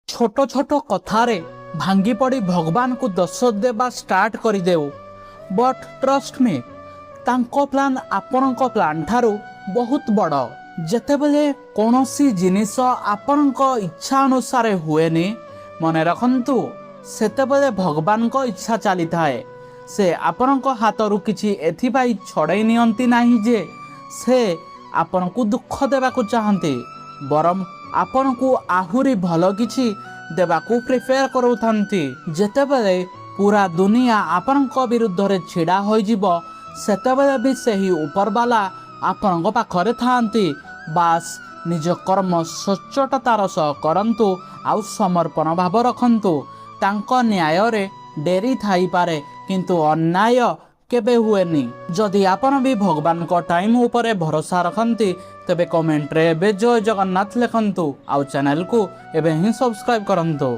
छोट छोट कथारे भांगी पड़ी भगवान को दोष देवा स्टार्ट करदेउ बट ट्रस्ट मी तांको प्लान आपणको प्लान ठारू बहुत बड़ जेतेबेले कौनसी जिनिस आपणको इच्छा अनुसार हुएनी मने रखंतु सेतेबेले भगवान को इच्छा चली थाए से आपणको हाथरू किछि एथिपाई छड़ाई नियंती नाही जे से आपणको दुख देबाकू चाहंती बरम आपणको आहुरी भल किछि देबाकू प्रिफेयर करूथांती जेतेबेले पूरा दुनिया आपणको विरुद्ध रे छिड़ा होई जिवो सेतेबेले भी सही उपरवाला आपणको पाखरे थांती बास निज कर्म सच्चोटतार सह करंतु आउ समर्पण भाव रखंतु तांको न्याय रे डेरी थाई पारे किंतु अन्याय केबे हुएनी। जदि आपण भी भगवान को टाइम उपरे भरोसा रखंती तेबे कमेंट रे एबे जय जगन्नाथ लिखंतु आउ चैनल को एबे ही सब्सक्राइब करंतु।